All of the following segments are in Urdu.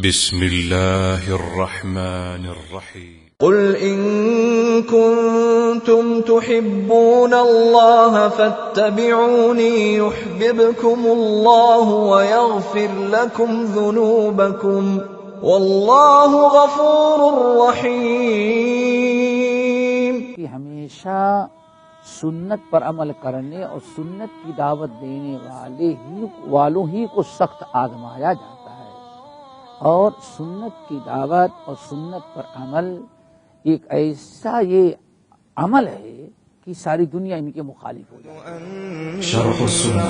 بسم الله الرحمن الرحيم قل إن كنتم تحبون الله فاتبعوني يحببكم الله ويغفر لكم ذنوبكم والله غفور رحيم. ہمیشہ سنت پر عمل کرنے اور سنت کی دعوت دینے والوں ہی کو سخت آزمایا جاتا ہے، اور سنت کی دعوت اور سنت پر عمل ایک ایسا یہ عمل ہے کہ ساری دنیا ان کے مخالف ہو جائے. شرح السنة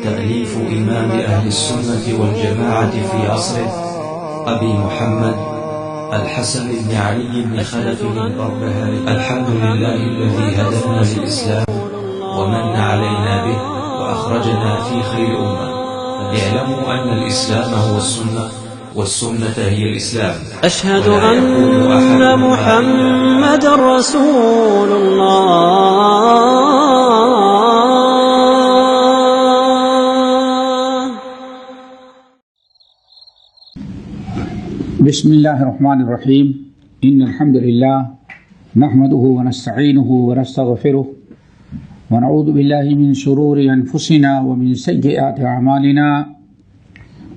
تأليف إمام أهل السنة والجماعة في عصره أبي محمد الحسن بن علي بن خلف البربهاري. الحمد لله الذي هدانا للإسلام ومن علينا به وأخرجنا في خير أمة. اعلموا أن الإسلام هو السنة والسنة هي الإسلام. أشهد أن محمد رسول الله. بسم الله الرحمن الرحيم. إن الحمد لله نحمده ونستعينه ونستغفره ونعوذ بالله من شرور أنفسنا ومن سيئات أعمالنا.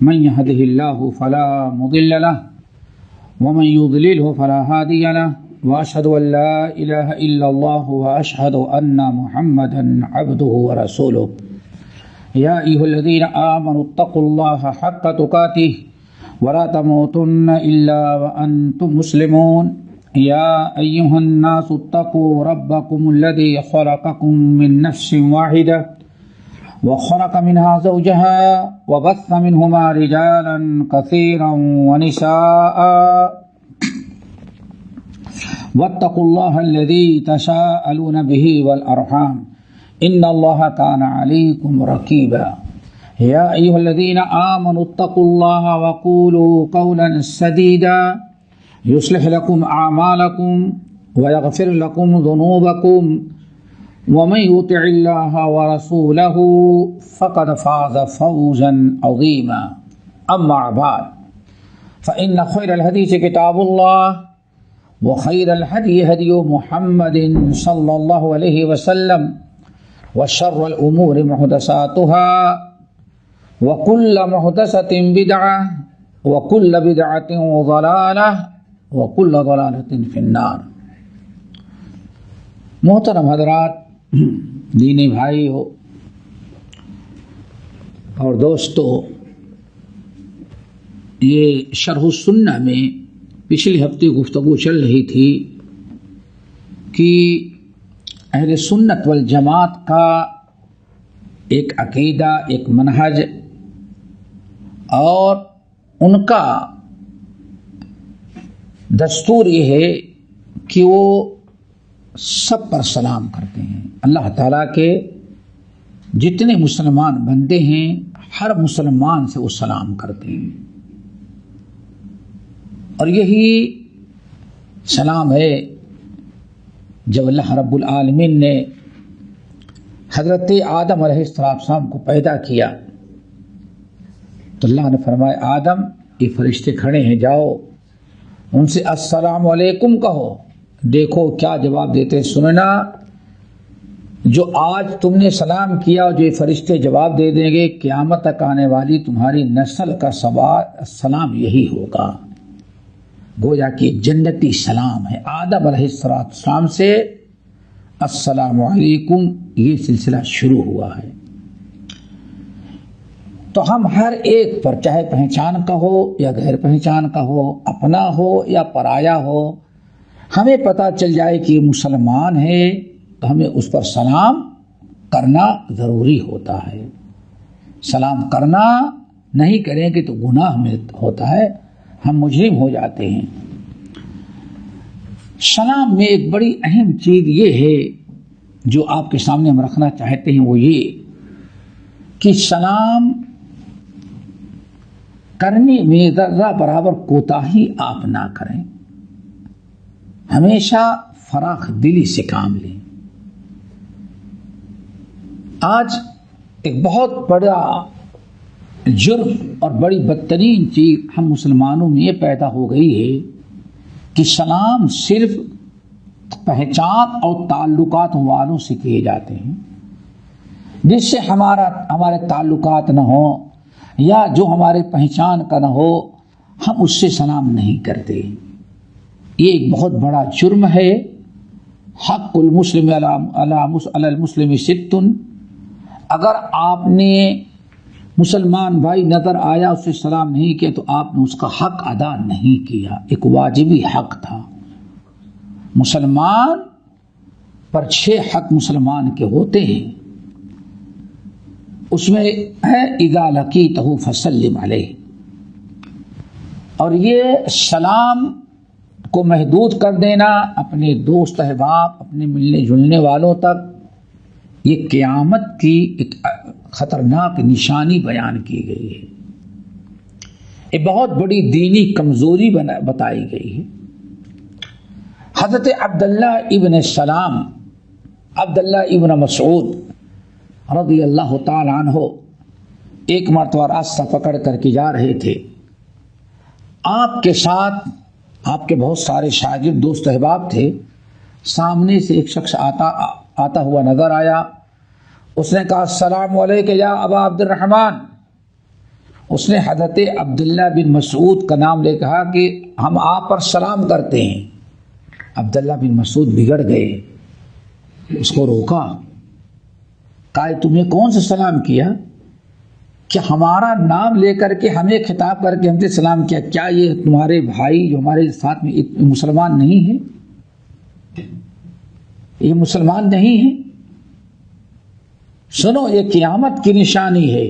من يهده الله فلا مضل له ومن يضلله فلا هادي له، وأشهد أن لا إله إلا الله وأشهد أن محمدا عبده ورسوله. يا أيها الذين آمنوا اتقوا الله حق تقاته ولا تموتن إلا وأنتم مسلمون. يا أيها الناس اتقوا ربكم الذي خلقكم من نفس واحدة وخلق منها زوجها وبث منهما رجالا كثيرا ونساء، واتقوا الله الذي تساءلون به والأرحام إن الله كان عليكم رقيبا. يا أيها الذين آمنوا اتقوا الله وقولوا قولا سديدا يصلح لكم أعمالكم ويغفر لكم ذنوبكم ومن يطع الله ورسوله فقد فاز فوزا عظيما. أما بعد فإن خير الحديث كتاب الله وخير الهدي هدي محمد صلى الله عليه وسلم وشر الأمور محدثاتها وكل محدثة بدعة وكل بدعة ضلالة وكل ضلالة في النار. محترم حضرات، دینی بھائیو اور دوستو، یہ شرح السنہ میں پچھلے ہفتے گفتگو چل رہی تھی کہ اہل سنت والجماعت کا ایک عقیدہ، ایک منہج اور ان کا دستور یہ ہے کہ وہ سب پر سلام کرتے ہیں. اللہ تعالیٰ کے جتنے مسلمان بندے ہیں ہر مسلمان سے وہ سلام کرتے ہیں، اور یہی سلام ہے جب اللہ رب العالمین نے حضرت آدم علیہ السلام کو پیدا کیا تو اللہ نے فرمایا آدم یہ فرشتے کھڑے ہیں، جاؤ ان سے السلام علیکم کہو. دیکھو کیا جواب دیتے، سننا. جو آج تم نے سلام کیا جو یہ فرشتے جواب دے دیں گے، قیامت تک آنے والی تمہاری نسل کا سلام یہی ہوگا. گویا کہ جنتی سلام ہے. آدم علیہ السلام سے السلام علیکم یہ سلسلہ شروع ہوا ہے. تو ہم ہر ایک پر، چاہے پہچان کا ہو یا غیر پہچان کا ہو، اپنا ہو یا پرایا ہو، ہمیں پتہ چل جائے کہ مسلمان ہے تو ہمیں اس پر سلام کرنا ضروری ہوتا ہے. سلام کرنا نہیں کریں گے تو گناہ میں ہوتا ہے، ہم مجرم ہو جاتے ہیں. سلام میں ایک بڑی اہم چیز یہ ہے جو آپ کے سامنے ہم رکھنا چاہتے ہیں، وہ یہ کہ سلام کرنے میں ذرہ برابر کوتاہی آپ نہ کریں، ہمیشہ فراخ دلی سے کام لیں. آج ایک بہت بڑا جرم اور بڑی بدترین چیز ہم مسلمانوں میں یہ پیدا ہو گئی ہے کہ سلام صرف پہچان اور تعلقات والوں سے کیے جاتے ہیں، جس سے ہمارے تعلقات نہ ہوں یا جو ہمارے پہچان کا نہ ہو، ہم اس سے سلام نہیں کرتے۔ یہ ایک بہت بڑا جرم ہے۔ حق المسلم علی المسلم ست، اگر آپ نے مسلمان بھائی نظر آیا اس سے سلام نہیں کیا تو آپ نے اس کا حق ادا نہیں کیا، ایک واجبی حق تھا۔ مسلمان پر 6 حق مسلمان کے ہوتے ہیں، اس میں ہے اذا لقیتہ فسلم علیہ، اور یہ سلام کو محدود کر دینا اپنے دوست احباب، اپنے ملنے جلنے والوں تک، یہ قیامت کی ایک خطرناک نشانی بیان کی گئی ہے۔ یہ بہت بڑی دینی کمزوری بتائی گئی ہے۔ حضرت عبداللہ ابن السلام، عبداللہ ابن مسعود رضی اللہ تعالی عنہ ایک مرتبہ راستہ پکڑ کر کے جا رہے تھے، آپ کے ساتھ آپ کے بہت سارے شاگرد دوست احباب تھے۔ سامنے سے ایک شخص آتا ہوا نظر آیا، اس نے کہا السلام علیکم یا ابا عبد الرحمن۔ اس نے حضرت عبداللہ بن مسعود کا نام لے کہا کہ ہم آپ پر سلام کرتے ہیں۔ عبداللہ بن مسعود بگڑ گئے، اس کو روکا، کہا تمہیں کون سا سلام کیا؟ کیا ہمارا نام لے کر کے ہمیں خطاب کر کے ہم سے سلام کیا؟ کیا یہ تمہارے بھائی جو ہمارے ساتھ میں مسلمان نہیں ہیں؟ یہ مسلمان نہیں ہیں؟ سنو، یہ قیامت کی نشانی ہے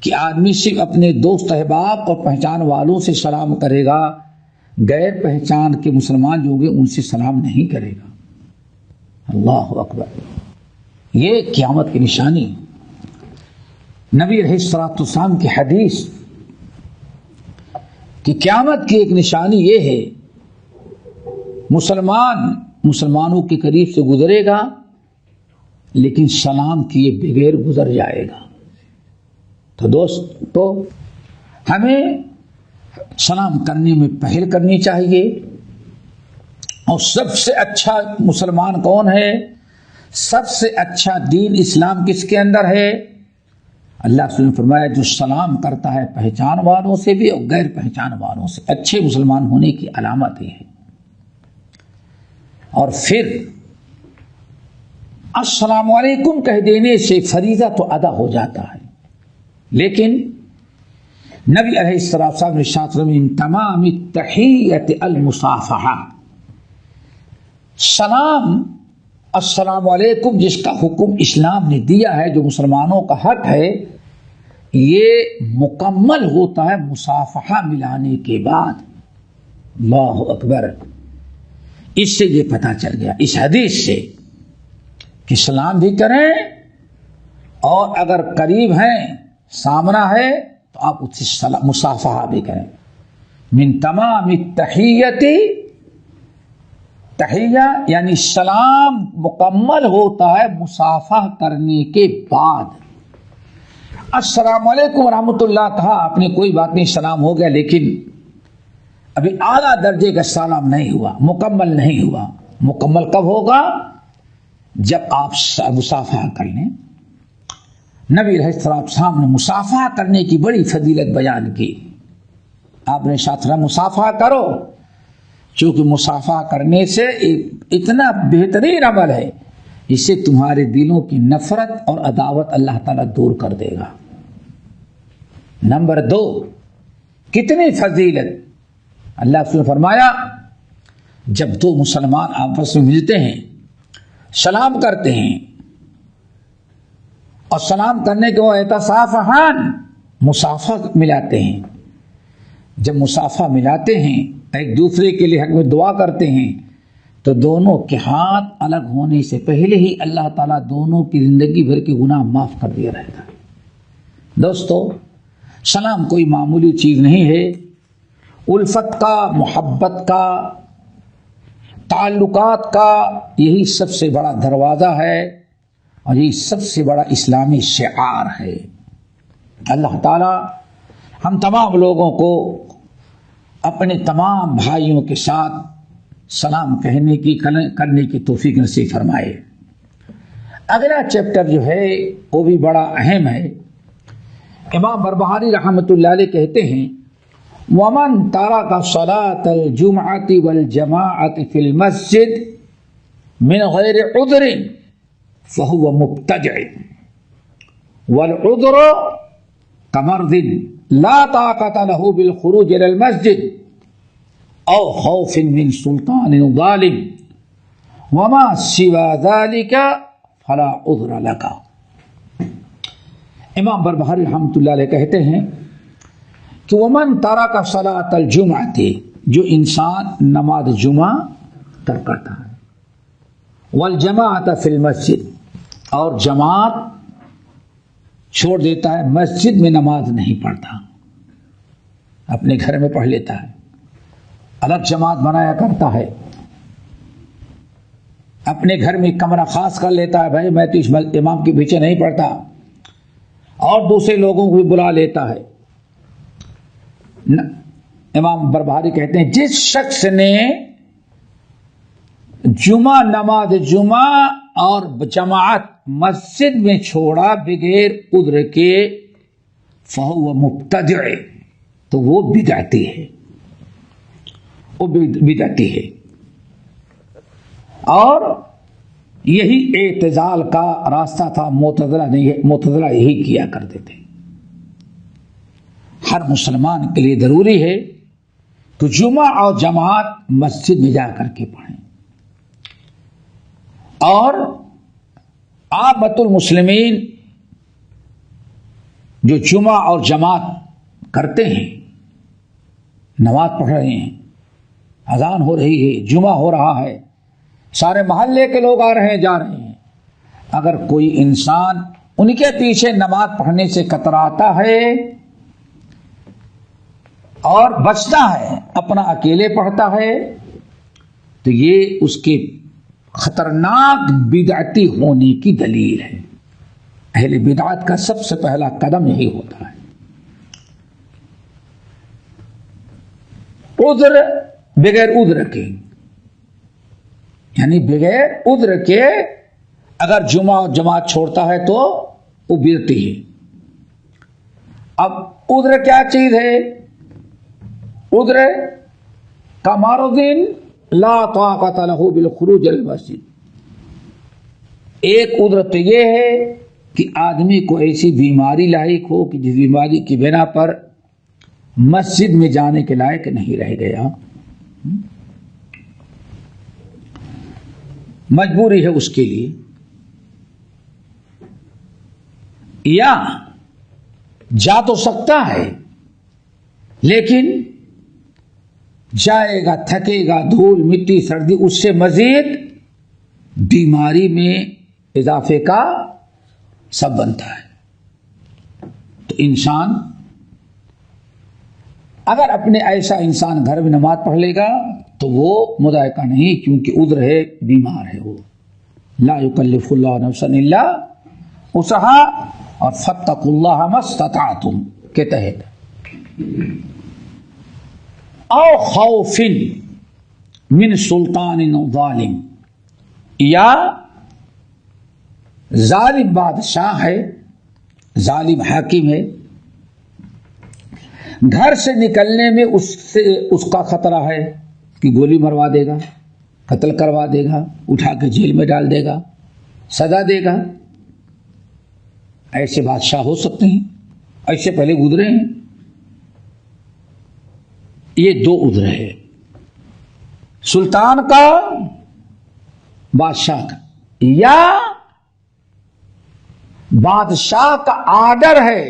کہ آدمی صرف اپنے دوست احباب اور پہچان والوں سے سلام کرے گا، غیر پہچان کے مسلمان جو ہوں گے ان سے سلام نہیں کرے گا۔ اللہ اکبر، یہ قیامت کی نشانی۔ نبی علیہ الصلوۃ والسلام کی حدیث کہ قیامت کی ایک نشانی یہ ہے، مسلمانوں کے قریب سے گزرے گا لیکن سلام کیے بغیر گزر جائے گا۔ تو دوستو، ہمیں سلام کرنے میں پہل کرنی چاہیے۔ اور سب سے اچھا مسلمان کون ہے؟ سب سے اچھا دین اسلام کس کے اندر ہے؟ اللہ نے فرمایا جو سلام کرتا ہے پہچان والوں سے بھی اور غیر پہچان والوں سے، اچھے مسلمان ہونے کی علامت یہ ہے۔ اور پھر السلام علیکم کہہ دینے سے فریضہ تو ادا ہو جاتا ہے، لیکن نبی علیہ السلام نے ارشاد فرمایا من تمام التحیۃ المصافحہ، السلام علیکم جس کا حکم اسلام نے دیا ہے، جو مسلمانوں کا حق ہے، یہ مکمل ہوتا ہے مصافحہ ملانے کے بعد۔ اللہ اکبر، اس سے یہ پتہ چل گیا اس حدیث سے کہ سلام بھی کریں اور اگر قریب ہیں، سامنا ہے، تو آپ اس سے مصافحہ بھی کریں۔ من تمام التحیۃ، تحیہ یعنی سلام مکمل ہوتا ہے مصافحہ کرنے کے بعد۔ السلام علیکم ورحمۃ اللہ کہا آپ نے، کوئی بات نہیں، سلام ہو گیا، لیکن ابھی اعلیٰ درجے کا سلام نہیں ہوا، مکمل نہیں ہوا۔ مکمل کب ہوگا؟ جب آپ مصافحہ کر لیں۔ نبی علیہ السلام نے مصافحہ کرنے کی بڑی فضیلت بیان کی۔ آپ نے ساتھ مصافحہ کرو، چونکہ مصافحہ کرنے سے اتنا بہترین عمل ہے، اس سے تمہارے دلوں کی نفرت اور عداوت اللہ تعالیٰ دور کر دے گا۔ نمبر 2، کتنی فضیلت! اللہ نے فرمایا جب دو مسلمان آپس میں ملتے ہیں، سلام کرتے ہیں، اور سلام کرنے کے وہ یتصافحان، مصافحہ ملاتے ہیں۔ جب مصافحہ ملاتے ہیں، ایک دوسرے کے لیے حق میں دعا کرتے ہیں، تو دونوں کے ہاتھ الگ ہونے سے پہلے ہی اللہ تعالیٰ دونوں کی زندگی بھر کے گناہ معاف کر دیا رہتا ہے۔ دوستو، سلام کوئی معمولی چیز نہیں ہے، الفت کا، محبت کا، تعلقات کا یہی سب سے بڑا دروازہ ہے اور یہی سب سے بڑا اسلامی شعار ہے۔ اللہ تعالی ہم تمام لوگوں کو اپنے تمام بھائیوں کے ساتھ سلام کرنے کی توفیق نصیب فرمائے۔ اگلا چیپٹر جو ہے وہ بھی بڑا اہم ہے۔ امام بربہاری رحمۃ اللہ علیہ کہتے ہیں ومن ترک صلاۃ الجمعۃ والجماعۃ فی المسجد من غیر عذر فهو مبتدع والعذر كمرض لا طاقة له بالخروج الى المسجد او خوف من سلطان ظالم وما سوى ذلك فلا عذر لك۔ امام بربہاری رحمۃ اللہ علیہ کہتے ہیں کہ ومن ترک صلاۃ الجمعۃ، جو انسان نماز جمعہ ترک کرتا ہے، والجماعۃ فی المسجد، اور جماعت چھوڑ دیتا ہے، مسجد میں نماز نہیں پڑھتا، اپنے گھر میں پڑھ لیتا ہے، الگ جماعت بنایا کرتا ہے، اپنے گھر میں کمرہ خاص کر لیتا ہے، بھائی میں تو اس امام کے پیچھے نہیں پڑھتا، اور دوسرے لوگوں کو بھی بلا لیتا ہے۔ امام بربہاری کہتے ہیں جس شخص نے نماز جمعہ اور جماعت مسجد میں چھوڑا بغیر عذر کے فہو مبتدع، تو وہ بدعتی ہے، وہ بدعتی ہے۔ اور یہی اعتزال کا راستہ تھا، معتزلہ یہی کیا کرتے تھے۔ ہر مسلمان کے لیے ضروری ہے کہ جمعہ اور جماعت مسجد میں جا کر کے پڑھیں، اور عامۃ المسلمین جو جمعہ اور جماعت کرتے ہیں، نماز پڑھ رہے ہیں، اذان ہو رہی ہے، جمعہ ہو رہا ہے، سارے محلے کے لوگ آ رہے ہیں جا رہے ہیں، اگر کوئی انسان ان کے پیچھے نماز پڑھنے سے کتراتا ہے اور بچتا ہے، اپنا اکیلے پڑھتا ہے، تو یہ اس کے خطرناک بدعتی ہونے کی دلیل ہے۔ اہل بدعت کا سب سے پہلا قدم یہی ہوتا ہے۔ عذر بغیر عذر کے، یعنی بغیر عذر کے اگر جمعہ اور جماعت چھوڑتا ہے تو وہ بدعتی ہے۔ اب عذر کیا چیز ہے؟ عذر کمرض لا طاقت له بالخروج المسجد، ایک عذر تو یہ ہے کہ آدمی کو ایسی بیماری لاحق ہو کہ جس بیماری کی بنا پر مسجد میں جانے کے لائق نہیں رہ گیا، مجبوری ہے اس کے لیے، یا جا تو سکتا ہے لیکن جائے گا، تھکے گا، دھول مٹی سردی، اس سے مزید بیماری میں اضافے کا سبب بنتا ہے۔ تو انسان اگر اپنے ایسا انسان گھر میں نماز پڑھ لے گا تو وہ مضائقہ نہیں، کیونکہ عذر ہے، بیمار ہے، وہ لا یکلف اللہ نفسا الا وسعها، اور فاتقوا اللہ ما استطعتم کے تحت، او خوف من سلطان ظالم، یا ظالم بادشاہ ہے، ظالم حاکم ہے، گھر سے نکلنے میں اس کا خطرہ ہے کہ گولی مروا دے گا، قتل کروا دے گا، اٹھا کے جیل میں ڈال دے گا، سزا دے گا۔ ایسے بادشاہ ہو سکتے ہیں، ایسے پہلے گزرے ہیں۔ یہ دو عذر ہے، سلطان کا، بادشاہ کا، یا بادشاہ کا آرڈر ہے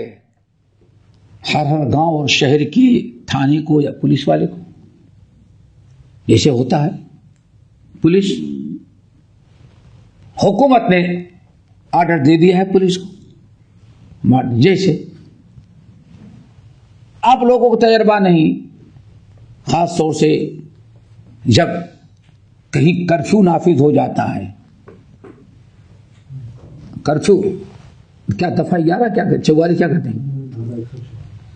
ہر گاؤں اور شہر کی تھانے کو یا پولیس والے کو، جیسے ہوتا ہے پولیس، حکومت نے آرڈر دے دیا ہے پولیس کو، جیسے آپ لوگوں کو تجربہ نہیں، خاص طور سے جب کہیں کرفیو نافذ ہو جاتا ہے، کرفیو کیا دفعہ 11 کیا 44 کیا کہتے ہیں،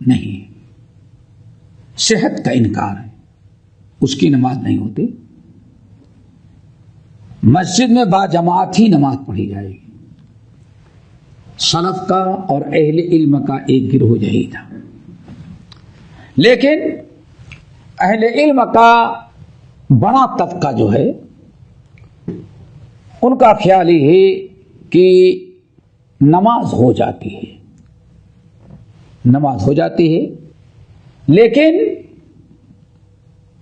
نہیں، صحت کا انکار ہے، اس کی نماز نہیں ہوتی۔ مسجد میں باجماعت ہی نماز پڑھی جائے گی۔ سلف کا اور اہل علم کا ایک گروہ یہی تھا، لیکن اہل علم کا بڑا طبقہ جو ہے ان کا خیال یہ ہے کہ نماز ہو جاتی ہے، نماز ہو جاتی ہے، لیکن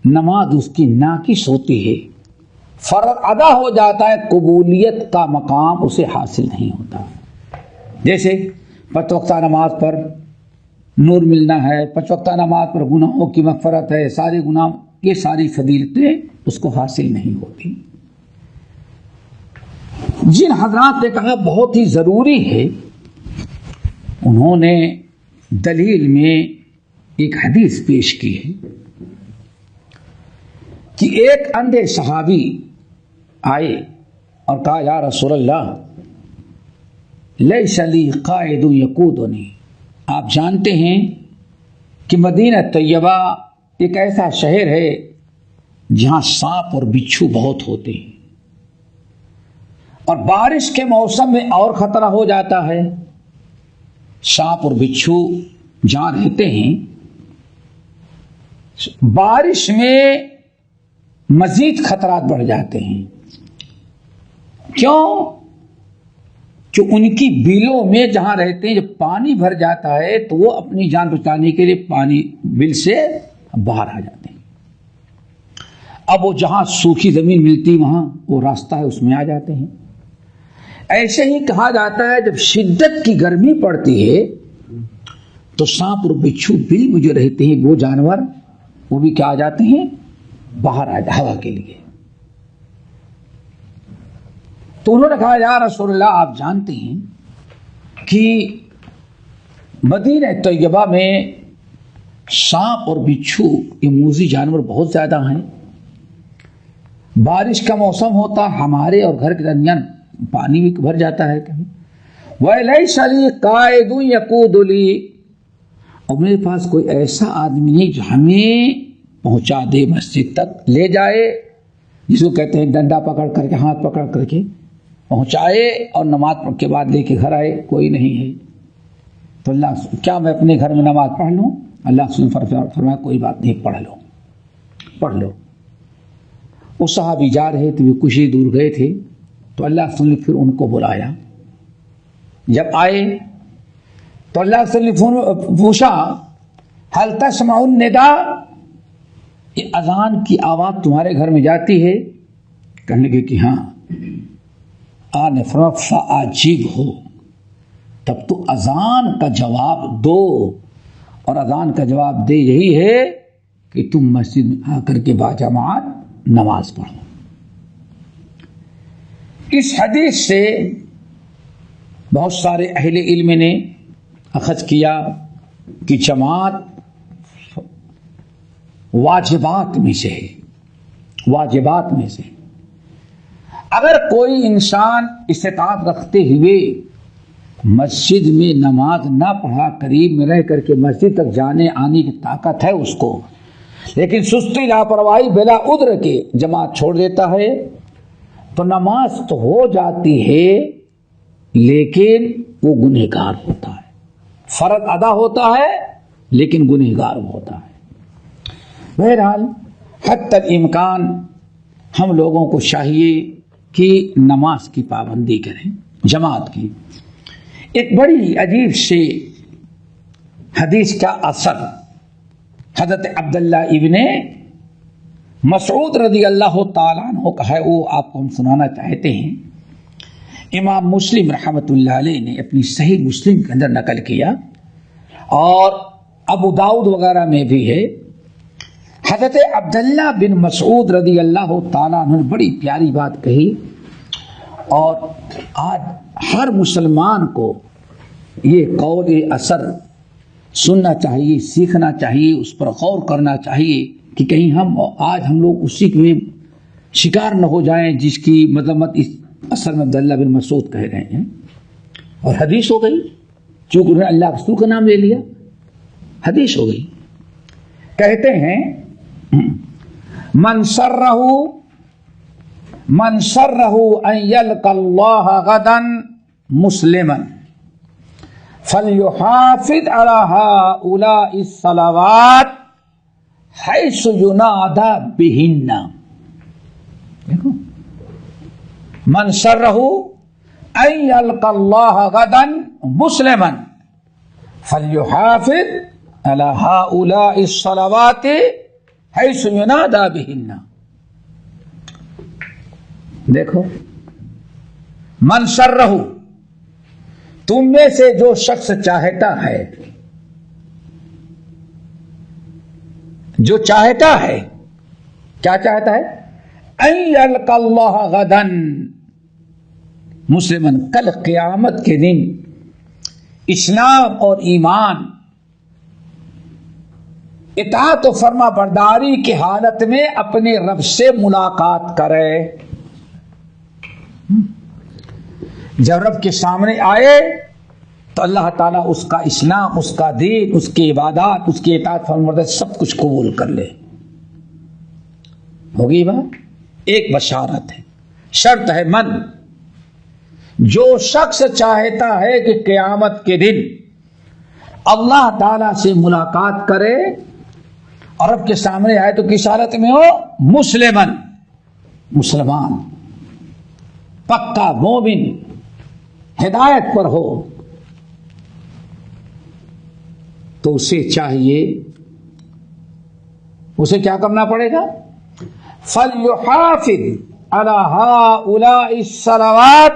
نماز اس کی ناقص ہوتی ہے، فرض ادا ہو جاتا ہے، قبولیت کا مقام اسے حاصل نہیں ہوتا۔ جیسے 5 وقتہ نماز پر نور ملنا ہے، 5 وقتہ نماز پر گناہوں کی مغفرت ہے، سارے گناہ، یہ ساری فضیلتیں اس کو حاصل نہیں ہوتی۔ جن حضرات نے کہا بہت ہی ضروری ہے، انہوں نے دلیل میں ایک حدیث پیش کی ہے کہ ایک اندھے صحابی آئے اور کہا یا رسول اللہ لیس لی قائد یقودنی، آپ جانتے ہیں کہ مدینہ طیبہ ایک ایسا شہر ہے جہاں سانپ اور بچھو بہت ہوتے ہیں، اور بارش کے موسم میں اور خطرہ ہو جاتا ہے۔ سانپ اور بچھو جہاں رہتے ہیں، بارش میں مزید خطرات بڑھ جاتے ہیں۔ کیوں؟ کہ ان کی بلوں میں جہاں رہتے ہیں جب پانی بھر جاتا ہے تو وہ اپنی جان بچانے کے لیے پانی بل سے باہر آ جاتے ہیں۔ اب وہ جہاں سوکھی زمین ملتی وہاں وہ راستہ ہے، اس میں آ جاتے ہیں۔ ایسے ہی کہا جاتا ہے جب شدت کی گرمی پڑتی ہے تو سانپ اور بچھو بل میں جو رہتے ہیں وہ جانور وہ بھی کیا آ جاتے ہیں، باہر آ جاتے ہوا کے لیے۔ تو انہوں نے کہا یا رسول اللہ آپ جانتے ہیں کہ مدینہ طیبہ میں سانپ اور بچھو یہ موذی جانور بہت زیادہ ہیں، بارش کا موسم ہوتا ہمارے اور گھر کے درمیان پانی بھی بھر جاتا ہے کبھی۔ وَلَيْسَ لِي قَائِدٌ يَقُودُ لِي، اور میرے پاس کوئی ایسا آدمی نہیں جو ہمیں پہنچا دے مسجد تک، لے جائے، جس کو کہتے ہیں ڈنڈا پکڑ کر کے، ہاتھ پکڑ کر کے پہنچائے اور نماز پڑھ کے بعد لے کے گھر آئے، کوئی نہیں ہے۔ تو اللہ کیا میں اپنے گھر میں نماز پڑھ لوں؟ اللہ نے فرمایا کوئی بات نہیں، پڑھ لو۔ وہ صحابی جا رہے تھے، وہ کچھ ہی دور گئے تھے، تو اللہ نے پھر ان کو بلایا۔ جب آئے تو اللہ نے پوچھا هل تسمع النداء، یہ اذان کی آواز تمہارے گھر میں جاتی ہے؟ کہنے لگے کہ ہاں۔ آنے فرمایا فاجب ہو، تب تو اذان کا جواب دو، اور اذان کا جواب دے یہی ہے کہ تم مسجد میں آ کر کے باجماعت نماز پڑھو۔ اس حدیث سے بہت سارے اہل علم نے اخذ کیا کہ جماعت واجبات میں سے ہے، واجبات میں سے۔ اگر کوئی انسان استطاعت رکھتے ہوئے مسجد میں نماز نہ پڑھا، قریب میں رہ کر کے مسجد تک جانے آنے کی طاقت ہے اس کو، لیکن سستی لاپرواہی بلا عذر کے جماعت چھوڑ دیتا ہے، تو نماز تو ہو جاتی ہے لیکن وہ گنہگار ہوتا ہے۔ فرض ادا ہوتا ہے لیکن گنہگار ہوتا ہے۔ بہرحال حتی الامکان ہم لوگوں کو چاہیے کہ نماز کی پابندی کریں، جماعت کی۔ ایک بڑی عجیب سے حدیث کا اثر حضرت عبداللہ ابن مسعود رضی اللہ تعالیٰ عنہ کا ہے، وہ آپ کو ہم سنانا چاہتے ہیں۔ امام مسلم رحمۃ اللہ علیہ نے اپنی صحیح مسلم کے اندر نقل کیا، اور ابو داؤد وغیرہ میں بھی ہے۔ حضرت عبداللہ بن مسعود رضی اللہ تعالیٰ عنہ نے بڑی پیاری بات کہی، اور آج ہر مسلمان کو یہ قول اثر سننا چاہیے، سیکھنا چاہیے، اس پر غور کرنا چاہیے کہ کہیں ہم لوگ اسی میں شکار نہ ہو جائیں جس کی مذمت اس اثر میں عبداللہ بن مسعود کہہ رہے ہیں۔ اور حدیث ہو گئی، چونکہ انہوں نے اللہ رسول کا نام لے لیا، حدیث ہو گئی. کہتے ہیں من سرہ ان یلقى اللہ غدا مسلما فلیحافظ علی ہؤلاء الصلوات حیث ینادی بہن. دیکھو من سرہ ان یلقى اللہ غدا مسلما فلیحافظ علی ہؤلاء الصلوات حیث ینادی بہن. دیکھو من سرہ، تم میں سے جو شخص چاہتا ہے، جو چاہتا ہے، کیا چاہتا ہے؟ ان یلقى اللہ غدا مسلمن، کل قیامت کے دن اسلام اور ایمان، اطاعت و فرما برداری کی حالت میں اپنے رب سے ملاقات کرے. جب رب کے سامنے آئے تو اللہ تعالیٰ اس کا اسلام، اس کا دین، اس کی عبادات، اس کی اطاعت فرما برداری سب کچھ قبول کر لے. ہوگی بات؟ ایک بشارت ہے، شرط ہے من، جو شخص چاہتا ہے کہ قیامت کے دن اللہ تعالیٰ سے ملاقات کرے اور رب کے سامنے آئے تو کس حالت میں ہو؟ مسلمن، مسلمان، پکا مومن، ہدایت پر ہو، تو اسے چاہیے، اسے کیا کرنا پڑے گا؟ فَلْيُحَافِظْ عَلَى هَؤُلَاءِ الصَّلَوَاتِ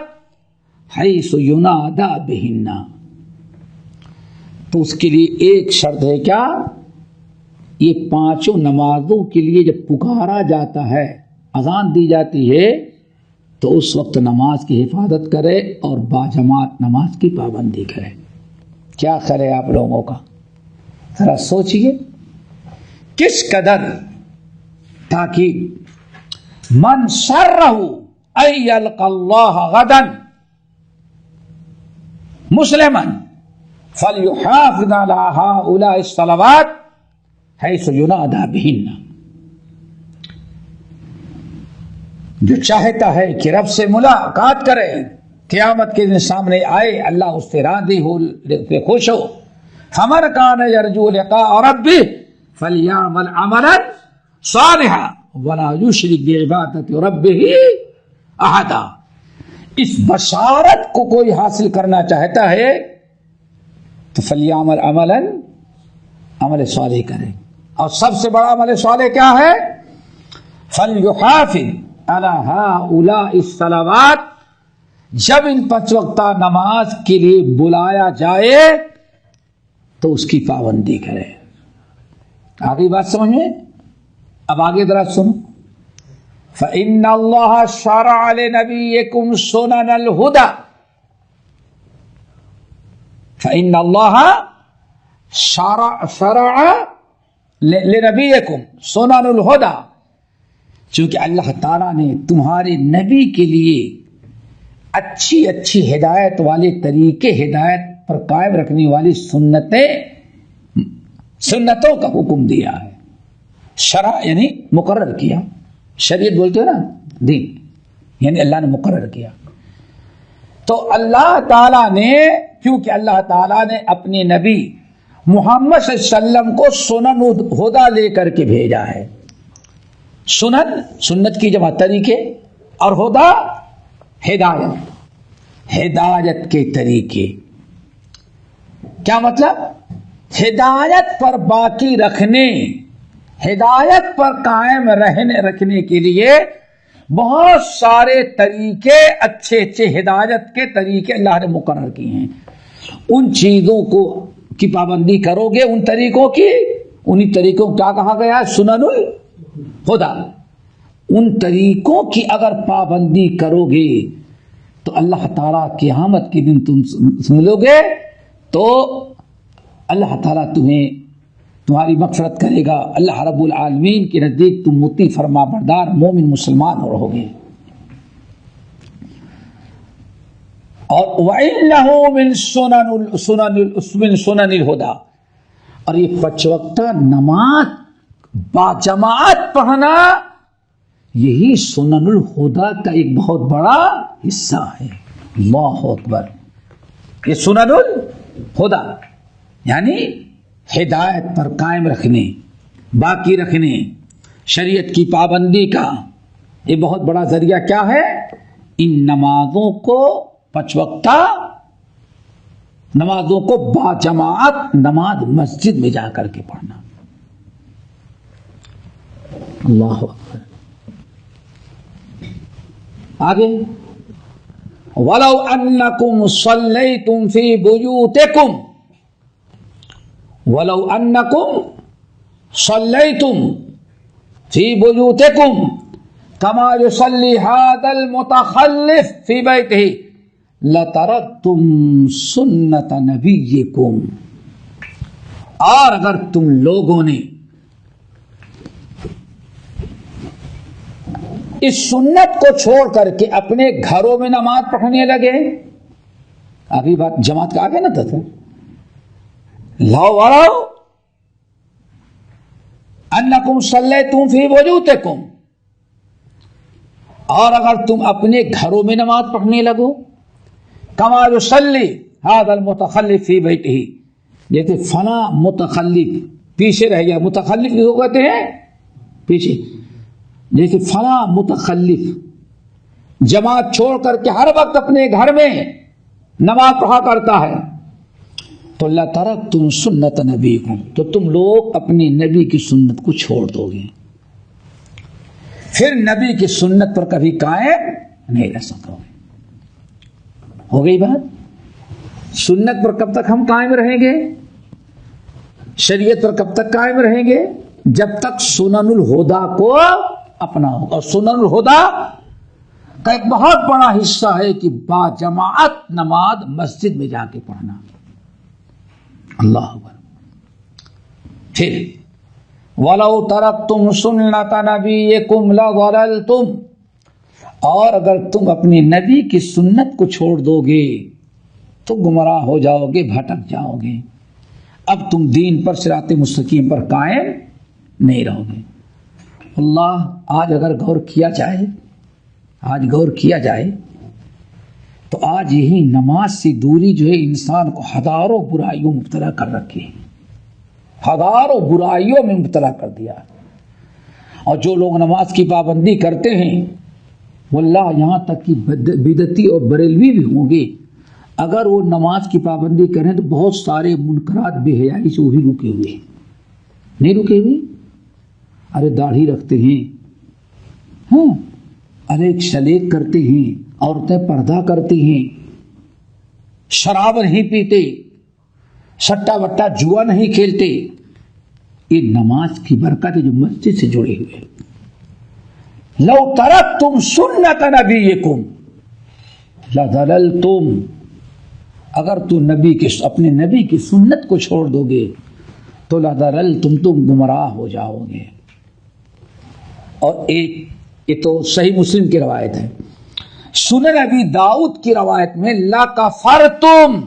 حَيْثُ يُنَادَى بِهِنَّ. تو اس کے لیے ایک شرط ہے، کیا؟ یہ پانچوں نمازوں کے لیے جب پکارا جاتا ہے، اذان دی جاتی ہے، تو اس وقت نماز کی حفاظت کرے اور باجماعت نماز کی پابندی کرے. کیا کرے آپ لوگوں کا؟ ذرا سوچئے کس قدر تاکید. من سرہ ان یلقى اللہ غدا مسلما فلیحافظ علی ہؤلاء الصلوات حیث ینادی بہن. جو چاہتا ہے کہ رب سے ملاقات کرے، قیامت کے دن سامنے آئے، اللہ اس سے راضی ہو، خوش ہو. فمن کان یرجو لقاء ربہ فلیعمل عملا صالحا ولا یشرک بعبادۃ ربہ احدا. اس بشارت کو کوئی حاصل کرنا چاہتا ہے تو فلیعمل عملا، عمل صالح کرے. اور سب سے بڑا عمل صالح کیا ہے؟ فلیحافظ علی ہؤلاء الصلوات. جب ان 5 وقتہ نماز کے لیے بلایا جائے تو اس کی پابندی کرے. آگے بات سمجھ میں؟ اب آگے ذرا سنو. فإن اللہ شرع لنبیکم سنن الہدی. فإن اللہ شرع لنبیکم سنن الہدی. چونکہ اللہ تعالیٰ نے تمہارے نبی کے لیے اچھی اچھی ہدایت والے طریقے، ہدایت پر قائم رکھنے والی سنتوں کا حکم دیا ہے. شرع یعنی مقرر کیا، شریعت بولتے ہو نا، دین یعنی اللہ نے مقرر کیا. تو اللہ تعالیٰ نے، کیونکہ اللہ تعالیٰ نے اپنے نبی محمد صلی اللہ علیہ وسلم کو سنن ہدی لے کر کے بھیجا ہے. سنن، سنت کی جمع طریقے، اور ہدا ہدایت، ہدایت کے طریقے. کیا مطلب؟ ہدایت پر باقی رکھنے، ہدایت پر قائم رکھنے کے لیے بہت سارے طریقے، اچھے اچھے ہدایت کے طریقے اللہ نے مقرر کیے ہیں. ان چیزوں کو کی پابندی کرو گے، ان طریقوں کی، انہی طریقوں کو کیا کہا گیا ہے؟ سنن الہدی. ان طریقوں کی اگر پابندی کرو گے تو اللہ تعالیٰ قیامت کے دن تم سمجھو گے تو اللہ تعالیٰ تمہاری مغفرت کرے گا. اللہ رب العالمین کے نزدیک تم مطیع فرما بردار مومن مسلمان رہو گے. اور وَإِنَّهُ مِن سُنَنِ الْهُدَى، اور یہ 5 وقتہ نماز باجماعت پڑھنا یہی سنن الہدا کا ایک بہت بڑا حصہ ہے. اللہ اکبر. یہ سنن الہدا یعنی ہدایت پر قائم رکھنے، باقی رکھنے، شریعت کی پابندی کا یہ بہت بڑا ذریعہ کیا ہے؟ ان نمازوں کو 5 وقتہ نمازوں کو باجماعت نماز مسجد میں جا کر کے پڑھنا. اللہ اکبر. آگے وَلَوْ أَنَّكُمْ صَلَّيْتُمْ فِي بُيُوتِكُمْ وَلَوْ أَنَّكُمْ صَلَّيْتُمْ فِي بُيُوتِكُمْ كَمَا يُصَلِّي هَذَا الْمُتَخَلِّفُ فِي بَيْتِهِ لَتَرَكْتُمْ سُنَّةَ نَبِيِّكُمْ. اور اگر تم لوگوں نے اس سنت کو چھوڑ کر کے اپنے گھروں میں نماز پڑھنے لگے، آگے بات جماعت کا آگے نہ تھا لو انکم صلیتم فی بیوتکم، اور اگر تم اپنے گھروں میں نماز پڑھنے لگو، کما یصلی ھذا المتخلف فی بیتہ، جیسے فلاں متخلف پیچھے رہ گیا، متخلف کس کو کہتے ہیں؟ پیچھے. جیسے فلاں متخلف جماعت چھوڑ کر کے ہر وقت اپنے گھر میں نماز پڑھا کرتا ہے، تو اللہ ترکتم سنت نبیکم، تو تم لوگ اپنے نبی کی سنت کو چھوڑ دو گے، پھر نبی کی سنت پر کبھی قائم نہیں رہ سکو گے. ہو گئی بات؟ سنت پر کب تک ہم قائم رہیں گے؟ شریعت پر کب تک قائم رہیں گے؟ جب تک سنن الہدا کو اپنا ہوگا. اور سنن الہدا کا ایک بہت بڑا حصہ ہے کہ باجماعت نماز مسجد میں جا کے پڑھنا. اللہ اکبر. پھر وَلَوْ تَرَكْتُمْ سُنَّةَ نَبِيِّكُمْ لَضَلَلْتُمْ، اور اگر تم اپنے نبی کی سنت کو چھوڑ دو گے تو گمراہ ہو جاؤ گے، بھٹک جاؤ گے. اب تم دین پر صراط مستقیم پر قائم نہیں رہو گے. اللہ آج اگر غور کیا جائے تو آج یہی نماز سے دوری جو ہے انسان کو ہزاروں برائیوں میں مبتلا کر رکھی ہے، ہزاروں برائیوں میں مبتلا کر دیا. اور جو لوگ نماز کی پابندی کرتے ہیں واللہ یہاں تک کہ بدعتی اور بریلوی بھی ہوں گے، اگر وہ نماز کی پابندی کریں تو بہت سارے منکرات بے حیائی سے وہ بھی رکے ہوئے ہیں. نہیں رکے ہوئے؟ ارے داڑھی رکھتے ہیں، ہاں، ارے شلیک کرتے ہیں، عورتیں پردہ کرتی ہیں، شراب نہیں پیتے، سٹا وٹا جوا نہیں کھیلتے. یہ نماز کی برکت ہے جو مسجد سے جڑے ہوئے. لو ترکتم سنت نبیکم لضللتم، اگر تم اپنے نبی کی سنت کو چھوڑ دو گے تو لضللتم، تم گمراہ ہو جاؤ گے. اور ایک یہ تو صحیح مسلم کی روایت ہے. سنن ابی داؤد کی روایت میں لَکَفَرْتُمْ،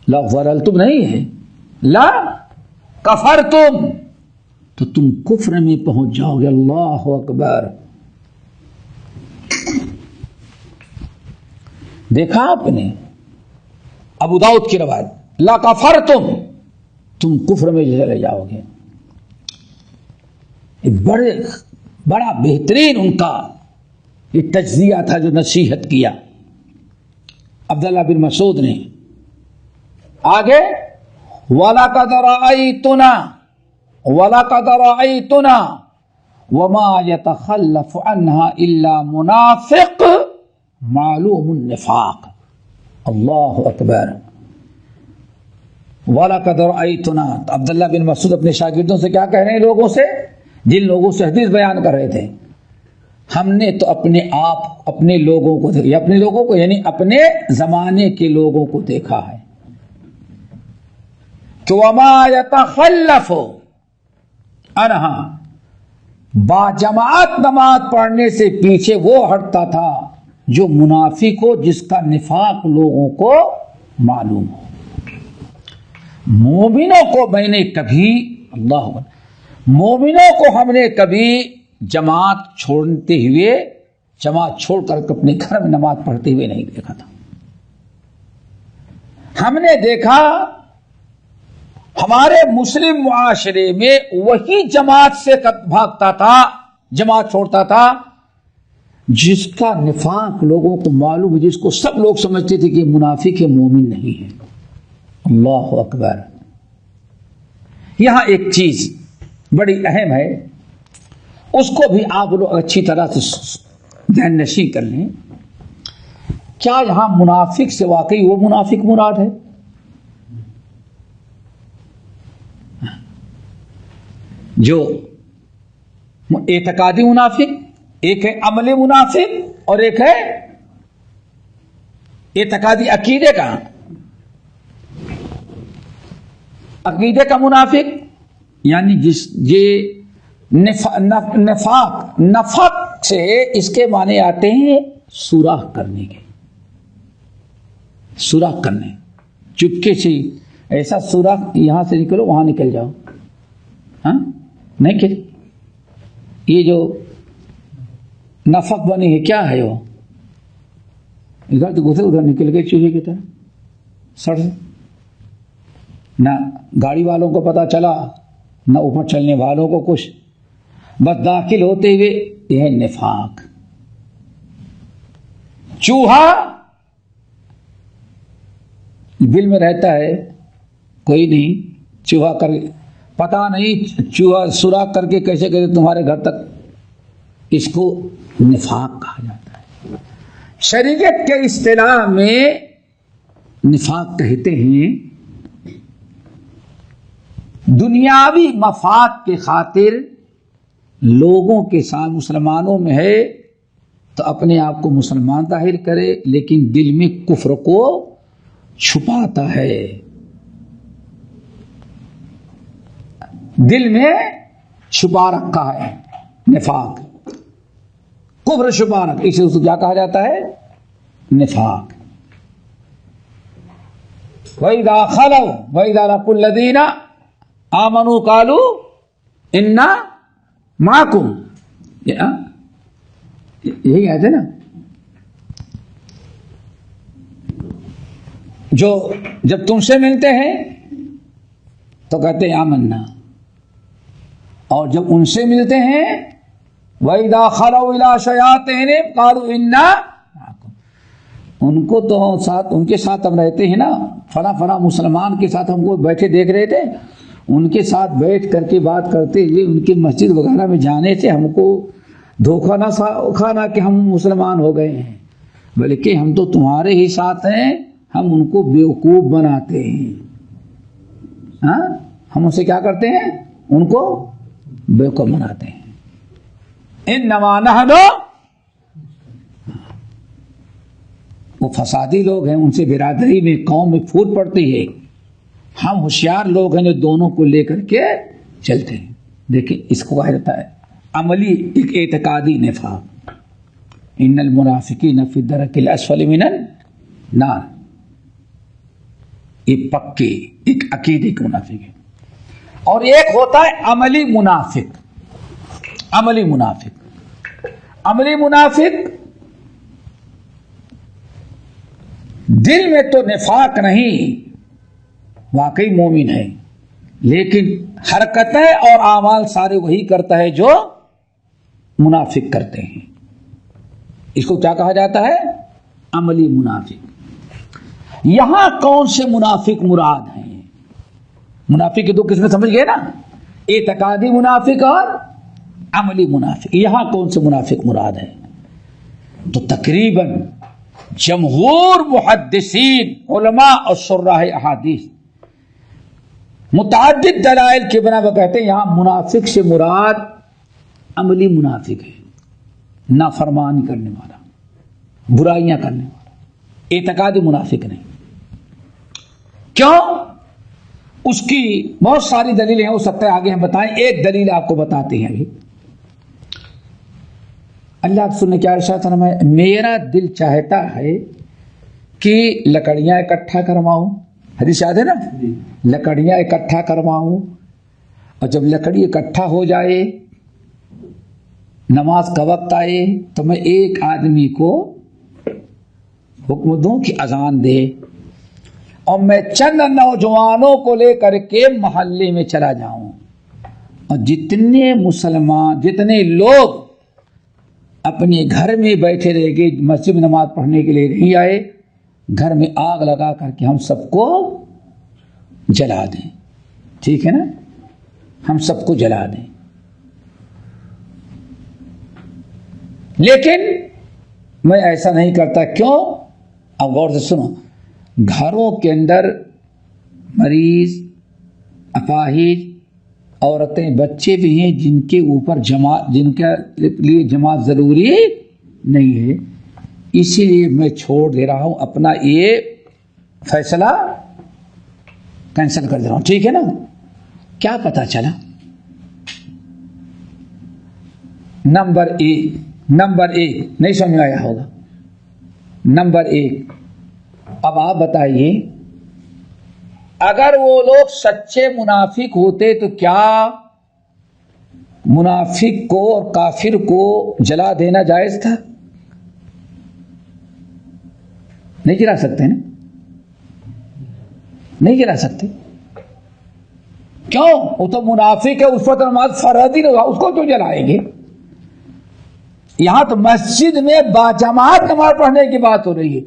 لَضَلَلْتُمْ نہیں ہے، لَکَفَرْتُمْ، تو تم کفر میں پہنچ جاؤ گے. اللہ اکبر. دیکھا آپ نے ابو داؤد کی روایت، لَکَفَرْتُمْ، تم کفر میں چلے جاؤ گے. بڑا بہترین ان کا یہ تجزیہ تھا جو نصیحت کیا عبداللہ بن مسعود نے. آگے وَلَقَدْ رَأَيْتُنَا وَمَا يَتَخَلَّفُ عَنْهَا إِلَّا مُنَافِقٌ مَعْلُومُ النِّفَاقِ. اللہ اکبر. وَلَقَدْ رَأَيْتُنَا، عبداللہ بن مسعود اپنے شاگردوں سے کیا کہہ رہے ہیں؟ لوگوں سے، جن لوگوں سے حدیث بیان کر رہے تھے، ہم نے تو اپنے لوگوں کو یعنی اپنے زمانے کے لوگوں کو دیکھا ہے کہ وما یتخلف عنہا، باجماعت نماز پڑھنے سے پیچھے وہ ہٹتا تھا جو منافق ہو، جس کا نفاق لوگوں کو معلوم ہو. مومنوں کو میں نے کبھی مومنوں کو ہم نے کبھی جماعت چھوڑتے ہوئے، جماعت چھوڑ کر اپنے گھر میں نماز پڑھتے ہوئے نہیں دیکھا تھا. ہم نے دیکھا ہمارے مسلم معاشرے میں وہی جماعت سے بھاگتا تھا، جماعت چھوڑتا تھا جس کا نفاق لوگوں کو معلوم ہے، جس کو سب لوگ سمجھتے تھے کہ منافق ہے، مومن نہیں ہے. اللہ اکبر. یہاں ایک چیز بڑی اہم ہے، اس کو بھی آپ لوگ اچھی طرح سے ذہن نشین کر لیں. کیا یہاں منافق سے واقعی وہ منافق مراد ہے؟ جو اعتقادی منافق، ایک ہے عملی منافق اور ایک ہے اعتقادی عقیدے کا. عقیدے کا منافق یعنی نفاق سے اس کے معنی آتے ہیں سوراخ کرنے کے، سوراخ کرنے، چپکے سے ایسا سوراخ، یہاں سے نکلو وہاں نکل جاؤ. ہاں نہیں کہ یہ جو نفق بنی ہے کیا ہے؟ وہ ادھر تو گھسے ادھر نکل گئے چوہے کی طرح سڑ سے. نہ گاڑی والوں کو پتا چلا، نہ اوپر چلنے والوں کو کچھ، بس داخل ہوتے ہوئے یہ نفاق. چوہا دل میں رہتا ہے کوئی نہیں، چوہا کر پتا نہیں چوہا سوراخ کر کے کیسے کیسے تمہارے گھر تک، اس کو نفاق کہا جاتا ہے. شریعت کے اصطلاح میں نفاق کہتے ہیں دنیاوی مفاد کے خاطر لوگوں کے ساتھ، مسلمانوں میں ہے تو اپنے آپ کو مسلمان ظاہر کرے لیکن دل میں کفر کو چھپاتا ہے، دل میں چھپا رکھا ہے نفاق، کفر چھپا رکھا، اسے اس کو کیا کہا جاتا ہے؟ نفاق. وَإِذَا خَلَوْا وَإِذَا لَقُوا الَّذِينَ آمَنُوا قَالُوا إِنَّا مَعَكُمْ، یہی آیت ہے نا، جو جب تم سے ملتے ہیں تو کہتے ہیں آمنا، اور جب ان سے ملتے ہیں وَإِذَا خَلَوْا إِلَىٰ شَيَاطِينِهِمْ قَالُوا إِنَّا مَعَكُمْ، ان کو تو ساتھ، ان کے ساتھ ہم رہتے ہیں نا، فلاں فلاں مسلمان کے ساتھ ہم کو بیٹھے دیکھ رہے تھے، ان کے ساتھ بیٹھ کر کے بات کرتے ہوئے ان کے مسجد وغیرہ میں جانے سے ہم کو دھوکہ نہ کھانا کہ ہم مسلمان ہو گئے ہیں، بلکہ ہم تو تمہارے ہی ساتھ ہیں، ہم ان کو بیوقوف بناتے ہیں. ہاں ہم اسے کیا کرتے ہیں؟ ان کو بیوقوف بناتے ہیں. انما نحن، وہ فسادی لوگ ہیں، ان سے برادری میں قوم میں پھوٹ پڑتی ہے. ہم ہوشیار لوگ ہیں جو دونوں کو لے کر کے چلتے ہیں. دیکھیں اس کو کہا جاتا ہے عملی ایک اعتقادی نفاق. ان المنافقین فی الدرک الاسفل من النار، یہ پکے ایک عقیدے کے منافق ہے. اور ایک ہوتا ہے عملی منافق. عملی منافق، عملی منافق دل میں تو نفاق نہیں، واقعی مومن ہے، لیکن حرکتیں اور اعمال سارے وہی کرتا ہے جو منافق کرتے ہیں. اس کو کیا کہا جاتا ہے؟ عملی منافق. یہاں کون سے منافق مراد ہیں؟ منافق کی دو قسمیں سمجھ گئے نا، اعتقادی منافق اور عملی منافق. یہاں کون سے منافق مراد ہے؟ تو تقریباً جمہور محدثین، علماء اور شراح احادیث متعدد دلائل کے بنا پر کہتے ہیں یہاں منافق سے مراد عملی منافق ہے، نافرمانی کرنے والا، برائیاں کرنے والا. اعتقادی منافق نہیں. کیوں؟ اس کی بہت ساری دلیلیں ہیں، ہو سکتا ہے آگے ہم بتائیں. ایک دلیل آپ کو بتاتے ہیں. ابھی اللہ کے رسول نے کیا ارشاد فرمایا؟ میرا دل چاہتا ہے کہ لکڑیاں اکٹھا کرواؤں، حدیث یاد ہے نا، لکڑیاں اکٹھا کرواؤں، اور جب لکڑی اکٹھا ہو جائے نماز کا وقت آئے تو میں ایک آدمی کو حکم دوں کہ اذان دے، اور میں چند نوجوانوں کو لے کر کے محلے میں چلا جاؤں، اور جتنے مسلمان جتنے لوگ اپنے گھر میں بیٹھے رہ گئے مسجد میں نماز پڑھنے کے لیے نہیں آئے، گھر میں آگ لگا کر کے ہم سب کو جلا دیں، ٹھیک ہے نا، ہم سب کو جلا دیں۔ لیکن میں ایسا نہیں کرتا، کیوں؟ اب غور سے سنو، گھروں کے اندر مریض، اپاہج، عورتیں، بچے بھی ہیں جن کے اوپر جن کے لیے جماعت ضروری نہیں ہے، اسی لیے میں چھوڑ دے رہا ہوں، اپنا یہ فیصلہ کینسل کر دے رہا ہوں، ٹھیک ہے نا۔ کیا پتا چلا؟ نمبر ایک نہیں سمجھ آیا ہوگا۔ نمبر ایک، اب آپ بتائیے، اگر وہ لوگ سچے منافق ہوتے تو کیا منافق کو اور کافر کو جلا دینا جائز تھا؟ نہیں جلا سکتے نا، نہیں جلا سکتے، کیوں؟ وہ تو منافق ہے، اس پر تو نماز فرض ہی نہیں، اس کو تو جلائیں گے۔ یہاں تو مسجد میں باجماعت نماز پڑھنے کی بات ہو رہی ہے،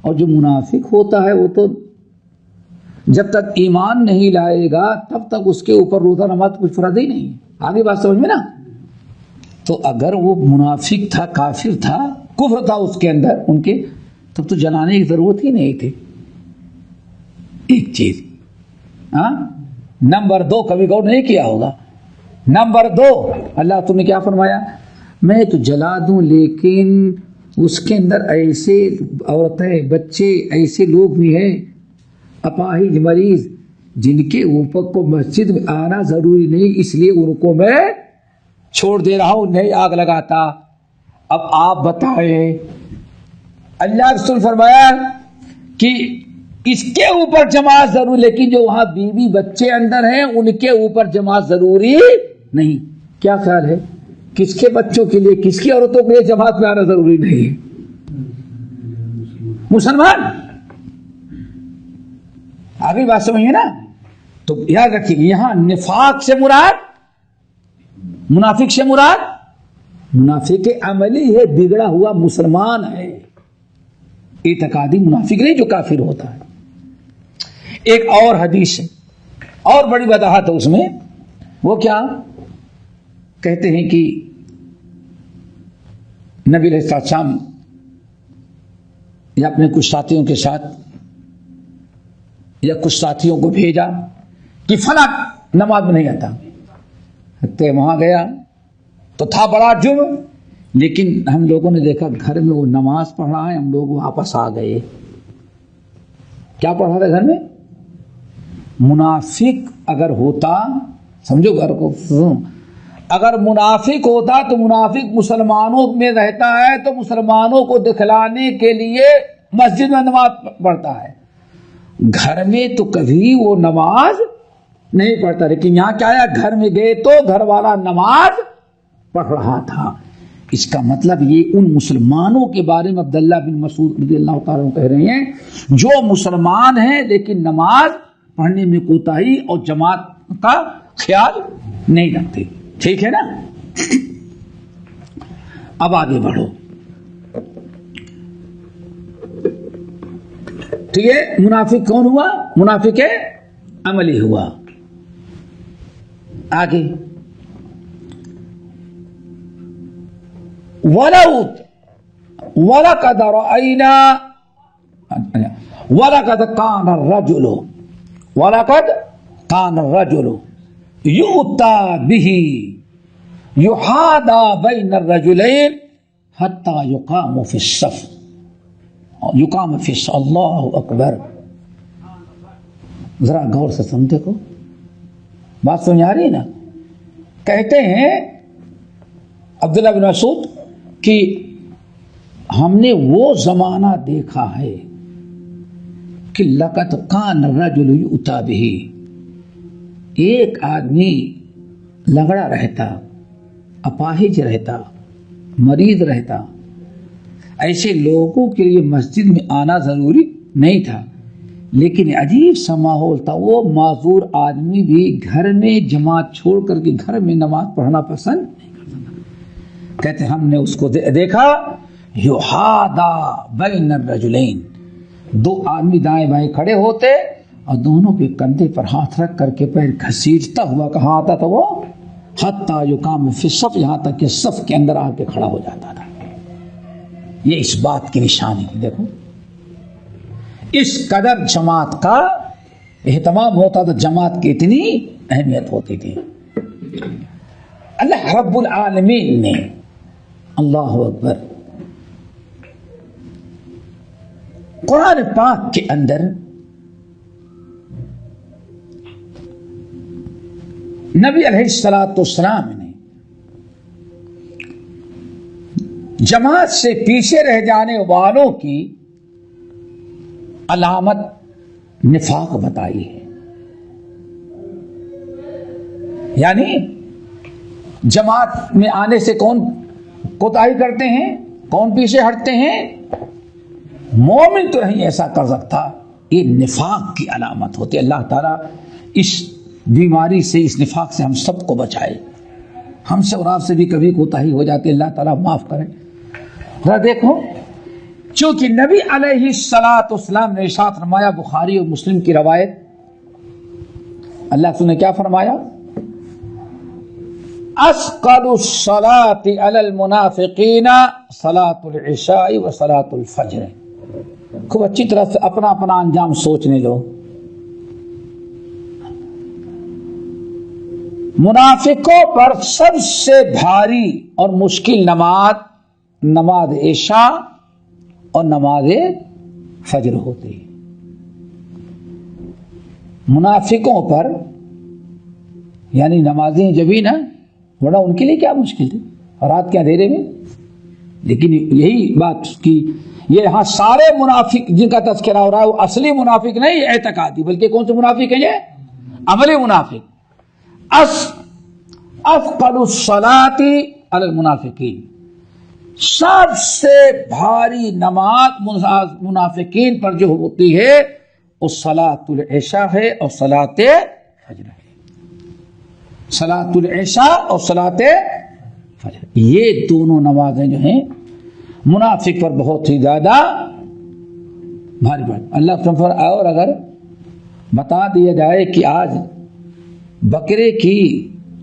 اور جو منافق ہوتا ہے وہ تو جب تک ایمان نہیں لائے گا تب تک اس کے اوپر روزہ نماز کچھ فرض ہی نہیں ہے۔ آگے بات سمجھ میں نا؟ تو اگر وہ منافق تھا، کافر تھا، کفر تھا اس کے اندر ان کے، تب تو جلانے کی ضرورت ہی نہیں تھی۔ ایک چیز، نمبر دو، کبھی غور نہیں کیا ہوگا، نمبر دو، اللہ تم نے کیا فرمایا؟ میں تو جلا دوں لیکن اس کے اندر ایسے عورتیں، بچے، ایسے لوگ بھی ہیں اپاہج، مریض، جن کے اوپر کو مسجد میں آنا ضروری نہیں، اس لیے ان کو میں چھوڑ دے رہا ہوں، نہیں آگ لگاتا۔ اب آپ بتائیں، اللہ رسول فرمایا کہ اس کے اوپر جماعت ضروری، لیکن جو وہاں بیوی بچے اندر ہیں ان کے اوپر جماعت ضروری نہیں۔ کیا خیال ہے، کس کے بچوں کے لیے، کس کی عورتوں کے لیے جماعت میں آنا ضروری نہیں ہے؟ مسلمان۔ آگے بات سمجھیے نا؟ تو یاد رکھیے، یہاں نفاق سے مراد، منافق سے مراد منافق عملی ہے، بگڑا ہوا مسلمان ہے، اعتقادی منافق نہیں جو کافر ہوتا ہے۔ ایک اور حدیث ہے، اور بڑی وضاحت ہے اس میں، وہ کیا کہتے ہیں کہ نبی علیہ السلام یا اپنے کچھ ساتھیوں کے ساتھ یا کچھ ساتھیوں کو بھیجا کہ فلاں نماز میں نہیں آتا، تو وہاں گیا تو تھا بڑا جرم، لیکن ہم لوگوں نے دیکھا گھر میں وہ نماز پڑھ رہا ہے، ہم لوگ واپس آ گئے۔ کیا پڑھ رہا تھا گھر میں؟ منافق اگر ہوتا، سمجھو گھر کو، اگر منافق ہوتا تو منافق مسلمانوں میں رہتا ہے تو مسلمانوں کو دکھلانے کے لیے مسجد میں نماز پڑھتا ہے، گھر میں تو کبھی وہ نماز نہیں پڑھتا، لیکن یہاں کیا ہے، گھر میں گئے تو گھر والا نماز پڑھ رہا تھا۔ اس کا مطلب یہ ان مسلمانوں کے بارے میں عبداللہ بن مسعود رضی اللہ تعالیٰ عنہ کہہ رہے ہیں جو مسلمان ہیں لیکن نماز پڑھنے میں کوتاہی اور جماعت کا خیال نہیں رکھتے، ٹھیک ہے نا؟ اب آگے بڑھو، ٹھیک ہے؟ منافق کون ہوا؟ منافق عملی ہوا۔ آگے وَلَقَدْ رَأَيْنَا وَلَقَدْ كَانَ الرَّجُلُ يُؤْتَى بِهِ يُحَادَى بَيْنَ الرَّجُلَيْنِ حَتَّى يُقَامُ فِي الصَّفِّ اللہ اکبر۔ ذرا غور سے سن دیکھو، بات سمجھ آ رہی ہے نا؟ کہتے ہیں عبداللہ بن مسعود کہ ہم نے وہ زمانہ دیکھا ہے کہ لقد کان الرجل یؤتی بہ، ایک آدمی لنگڑا رہتا، اپاہج رہتا، مریض رہتا، ایسے لوگوں کے لیے مسجد میں آنا ضروری نہیں تھا، لیکن عجیب سا ماحول تھا، وہ معذور آدمی بھی گھر میں جماعت چھوڑ کر کے گھر میں نماز پڑھنا پسند نہیں کرتا تھا۔ کہتے ہم نے اس کو دیکھا یحادا بین الرجلین، دو آدمی دائیں بائیں کھڑے ہوتے اور دونوں کے کندھے پر ہاتھ رکھ کر کے پیر گھسیٹتا ہوا کہاں آتا تھا وہ، حتیٰ یقام فی الصف، یہاں تک کہ صف کے اندر آ کے کھڑا ہو جاتا تھا۔ یہ اس بات کی نشانی ہے، دیکھو اس قدر جماعت کا اہتمام ہوتا تو جماعت کی اتنی اہمیت ہوتی تھی۔ اللہ رب العالمین نے، اللہ اکبر، قرآن پاک کے اندر نبی علیہ الصلوۃ والسلام نے جماعت سے پیچھے رہ جانے والوں کی علامت نفاق بتائی ہے، یعنی جماعت میں آنے سے کون کوتاہی کرتے ہیں، کون پیچھے ہٹتے ہیں؟ مومن تو نہیں ایسا کر سکتا، یہ نفاق کی علامت ہوتی ہے۔ اللہ تعالیٰ اس بیماری سے، اس نفاق سے ہم سب کو بچائے، ہم سے اور آپ سے بھی کبھی کوتاہی ہو جاتی ہے، اللہ تعالیٰ معاف کرے۔ ذرا دیکھو، چونکہ نبی علیہ الصلوۃ والسلام نے ارشاد فرمایا، بخاری اور مسلم کی روایت، اللہ نے کیا فرمایا؟ اثقل الصلاۃ علی المنافقین صلاۃ العشاء و صلاۃ الفجر۔ خوب اچھی طرح سے اپنا اپنا انجام سوچنے لو۔ منافقوں پر سب سے بھاری اور مشکل نماز عشاء اور نماز فجر ہوتی ہے۔ منافقوں پر یعنی نمازیں جبھی نا، ورنہ ان کے لیے کیا مشکل تھی رات کے اندھیرے میں۔ لیکن یہی بات کی یہ یہاں سارے منافق جن کا تذکرہ ہو رہا ہے وہ اصلی منافق نہیں اعتقادی، بلکہ کون سے منافق ہیں؟ یہ عملی منافق۔ اثقل الصلاۃ علی المنافقین، سب سے بھاری نماز منافقین پر جو ہوتی ہے وہ صلاۃ العشاء ہے اور صلاۃ فجر ہے۔ صلاۃ العشاء اور صلاۃ فجر، یہ دونوں نمازیں جو ہیں منافق پر بہت ہی زیادہ بھاری پڑ۔ اللہ تعالیٰ، اور اگر بتا دیا جائے کہ آج بکرے کی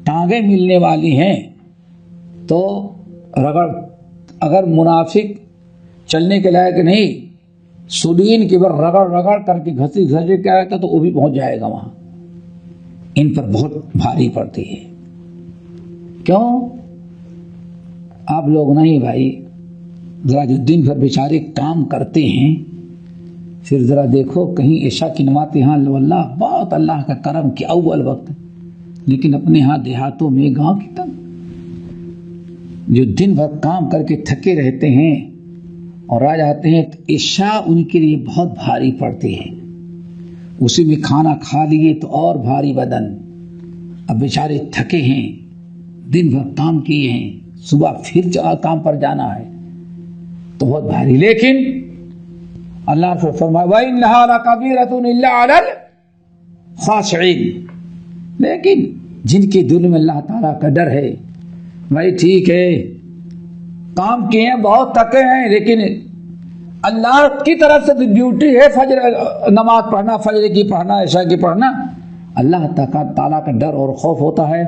ٹانگیں ملنے والی ہیں تو اگر منافق چلنے کے لائق نہیں، سلین کے بر رگڑ رگڑ کر کے گھسی کے آیا تھا تو وہ بھی پہنچ جائے گا وہاں۔ ان پر بہت بھاری پڑتی ہے۔ کیوں؟ آپ لوگ نہیں بھائی، ذرا جو دن بھر بیچارے کام کرتے ہیں، پھر ذرا دیکھو کہیں عشاء کی نماز یہاں اللہ بہت اللہ کا کرم کہ اول وقت، لیکن اپنے ہاں دیہاتوں میں گاؤں کی طرف جو دن بھر کام کر کے تھکے رہتے ہیں اور آ جاتے ہیں تو عشاء ان کے لیے بہت بھاری پڑتی ہے۔ اسی میں کھانا کھا لیے تو اور بھاری بدن، اب بیچارے تھکے ہیں، دن بھر کام کیے ہیں، صبح پھر کام پر جانا ہے تو بہت بھاری۔ لیکن اللہ نے فرمایا وَإِنَّهَا لَكَبِيرَةٌ إِلَّا عَلَى الْخَاشِعِينَ، لیکن جن کے دل میں اللہ تعالیٰ کا ڈر ہے، بھائی ٹھیک ہے کام کیے ہیں، بہت تھکے ہیں، لیکن اللہ کی طرف سے ڈیوٹی ہے فجر نماز پڑھنا، فجر کی پڑھنا، عشاء کی پڑھنا، اللہ تعالیٰ کا ڈر اور خوف ہوتا ہے۔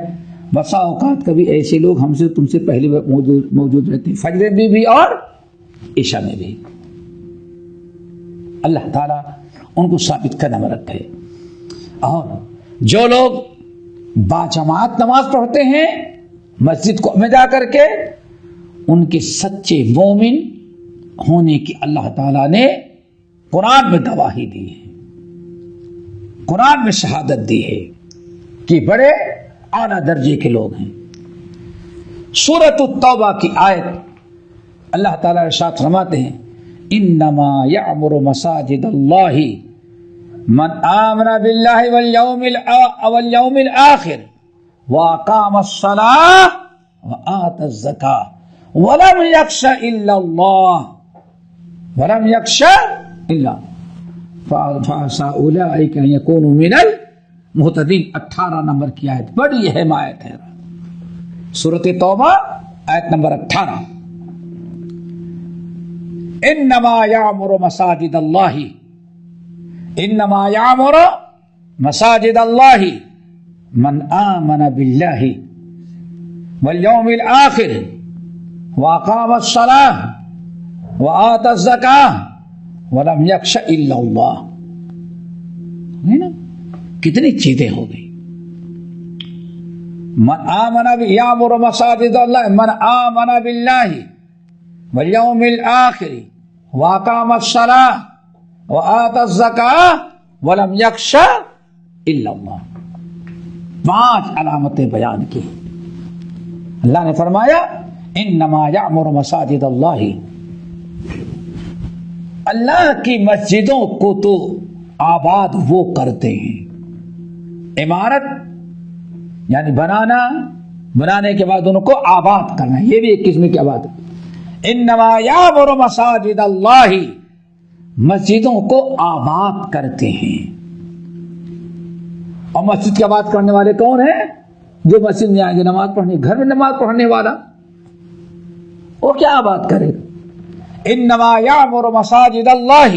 بسا اوقات کبھی ایسے لوگ ہم سے تم سے پہلے موجود رہتے ہیں، فجر میں بھی اور عشاء میں بھی۔ اللہ تعالیٰ ان کو ثابت قدم رکھے۔ اور جو لوگ باجماعت نماز پڑھتے ہیں مسجد میں جا کر کے، ان کے سچے مومن ہونے کی اللہ تعالیٰ نے قرآن میں گواہی دی ہے، قرآن میں شہادت دی ہے کہ بڑے اعلیٰ درجے کے لوگ ہیں۔ سورۃ التوبہ کی آیت اللہ تعالیٰ ارشاد فرماتے ہیں انما یعمر مساجد اللہ من آمن باللہ والیوم الآخر واقام الصلاۃ وآت الزکاۃ ولم یخش الا اللہ فعسى اولئک ان یکونوا من المہتدین. 18 نمبر کی آیت، بڑی اہم آیت ہے، سورۃ توبہ آیت نمبر 18. انما یعمر مساجد اللہ من آمن باللہ والیوم الآخر واقام الصلاۃ وآت الزکاۃ ولم یخش الا اللہ. کتنی چیزیں ہو گئی. من آمن یعمر مساجد اللہ من آمن باللہ والیوم الآخر واقام الصلاۃ وآت الزکاۃ ولم یخش الا اللہ. 5 علامتیں بیان کی. اللہ نے فرمایا انما یعمر مساجد اللہ، اللہ کی مسجدوں کو تو آباد وہ کرتے ہیں. عمارت یعنی بنانے کے بعد ان کو آباد کرنا، یہ بھی ایک قسم کی آباد. انما یعمر مساجد اللہ، مسجدوں کو آباد کرتے ہیں. اور مسجد کی آباد کرنے والے کون ہیں؟ جو مسجد میں آئیں گے نماز پڑھنے، گھر میں نماز پڑھنے والا وہ کیا آباد کرے گا؟ انما یعمر مساجد اللہ،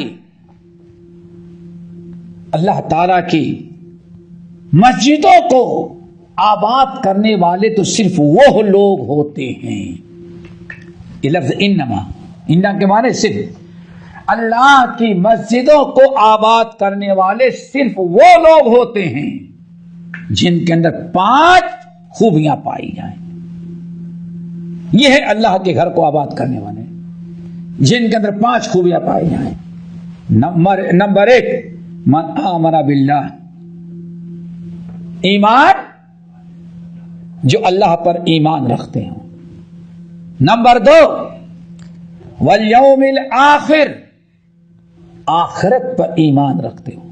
اللہ تعالی کی مسجدوں کو آباد کرنے والے تو صرف وہ لوگ ہوتے ہیں. یہ لفظ انما کے معنی صرف اللہ کی مسجدوں کو آباد کرنے والے صرف وہ لوگ ہوتے ہیں جن کے اندر 5 خوبیاں پائی جائیں. یہ ہے اللہ کے گھر کو آباد کرنے والے جن کے اندر 5 خوبیاں پائی جائیں. نمبر 1 من آمن باللہ، ایمان، جو اللہ پر ایمان رکھتے ہوں. نمبر 2 والیوم الآخر، آخرت پر ایمان رکھتے ہوں.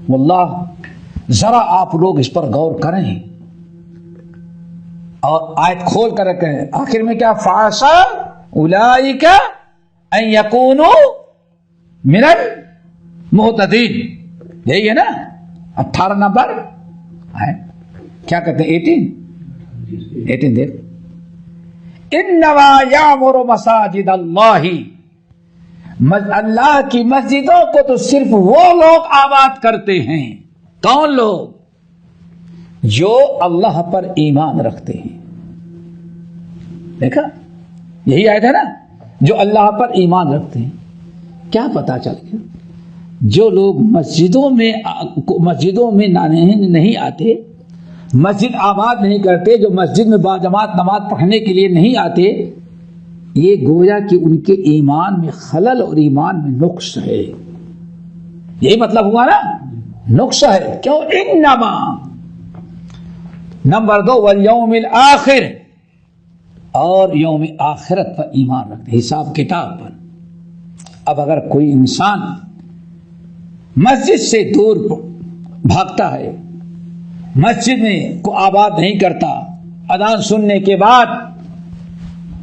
واللہ ذرا آپ لوگ اس پر غور کریں اور آیت کھول کر رکھیں. آخر میں کیا؟ فعسى اولئک ان یکونوا من المہتدین. یہی ہے نا 18 نمبر ہے. کیا کہتے ہیں 18 دیکھ. انما یعمر مساجد اللہ، اللہ کی مسجدوں کو تو صرف وہ لوگ آباد کرتے ہیں. کون لوگ؟ جو اللہ پر ایمان رکھتے ہیں. دیکھا، یہی آیت ہے نا، جو اللہ پر ایمان رکھتے ہیں. کیا پتا چل گیا؟ جو لوگ مسجدوں میں نہیں آتے، مسجد آباد نہیں کرتے، جو مسجد میں باجماعت نماز پڑھنے کے لیے نہیں آتے، یہ گویا کہ ان کے ایمان میں خلل اور ایمان میں نقص ہے. یہی مطلب ہوا نا، نقص ہے. کیوں؟ انما. نمبر 2 والیوم الآخر، اور یوم آخرت پر ایمان رکھتے، حساب کتاب پر. اب اگر کوئی انسان مسجد سے دور بھاگتا ہے، مسجد میں کو آباد نہیں کرتا، اذان سننے کے بعد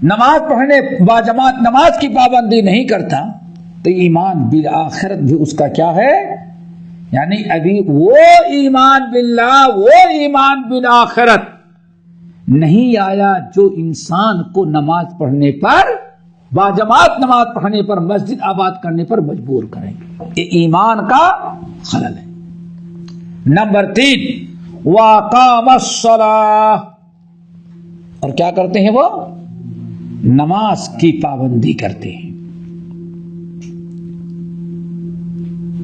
نماز پڑھنے باجماعت نماز کی پابندی نہیں کرتا، تو ایمان بالآخرت بھی اس کا کیا ہے؟ یعنی ابھی وہ ایمان باللہ، وہ ایمان بالآخرت نہیں آیا جو انسان کو نماز پڑھنے پر، باجماعت نماز پڑھنے پر، مسجد آباد کرنے پر مجبور کریں. یہ ایمان کا خلل ہے. نمبر 3 واقام الصلاۃ، اور کیا کرتے ہیں؟ وہ نماز کی پابندی کرتے ہیں.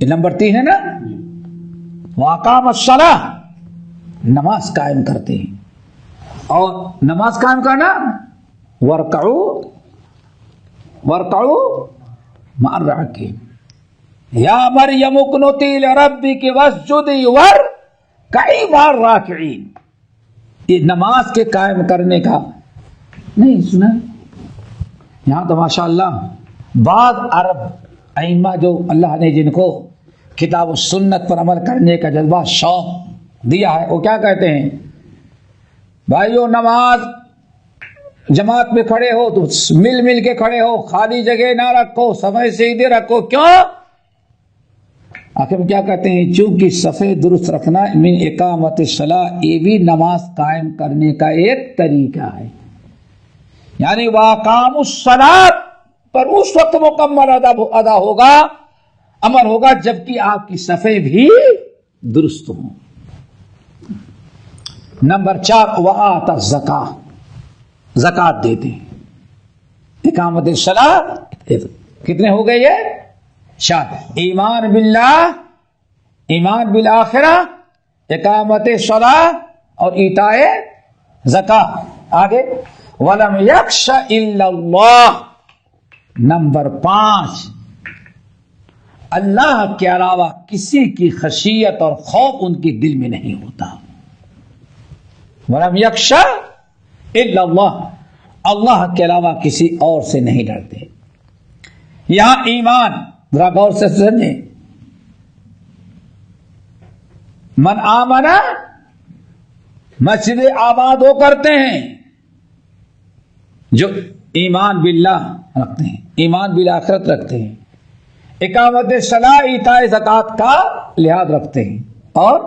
یہ نمبر 3 ہے نا، واقام الصلاۃ، نماز قائم کرتے ہیں. اور نماز قائم کرنا، ورکعوا مع الراکعین، یا مریم اقنتی لربک واسجدی وارکعی مع الراکعین. یہ نماز کے قائم کرنے کا نہیں سنا. یہاں تو ماشاءاللہ بعض عرب ائمہ جو اللہ نے جن کو کتاب و سنت پر عمل کرنے کا جذبہ شوق دیا ہے، وہ کیا کہتے ہیں؟ بھائیو نماز جماعت میں کھڑے ہو تو مل مل کے کھڑے ہو، خالی جگہ نہ رکھو، صفحے سیدھے رکھو۔ کیوں؟ آخر میں کیا کہتے ہیں؟ چونکہ صفحے درست رکھنا من اقامت الصلاۃ، یہ بھی نماز قائم کرنے کا ایک طریقہ ہے۔ یعنی واقام الصلاۃ پر اس وقت مکمل ادا ہوگا، عمل ہوگا جبکہ آپ کی صفحے بھی درست ہوں۔ نمبر 4 وآت الزکاۃ، زکات دیتے ہیں۔ اقامت الصلاۃ کتنے ہو گئے یہ؟ 4۔ ایمان باللہ، ایمان بالآخرہ، اقامت الصلاۃ اور ایتاء زکات۔ آگے ولم یخش الا اللہ۔ نمبر 5 اللہ کے علاوہ کسی کی خشیت اور خوف ان کے دل میں نہیں ہوتا۔ ولم یخش الا اللہ، اللہ کے علاوہ کسی اور سے نہیں ڈرتے۔ یہاں ایمان ذرا غور سے سمجھیں، من آمنا مسجد آباد وہ کرتے ہیں جو ایمان باللہ رکھتے ہیں، ایمان بالآخرت رکھتے ہیں، اقامت صلاح ایتاء زکات کا لحاظ رکھتے ہیں، اور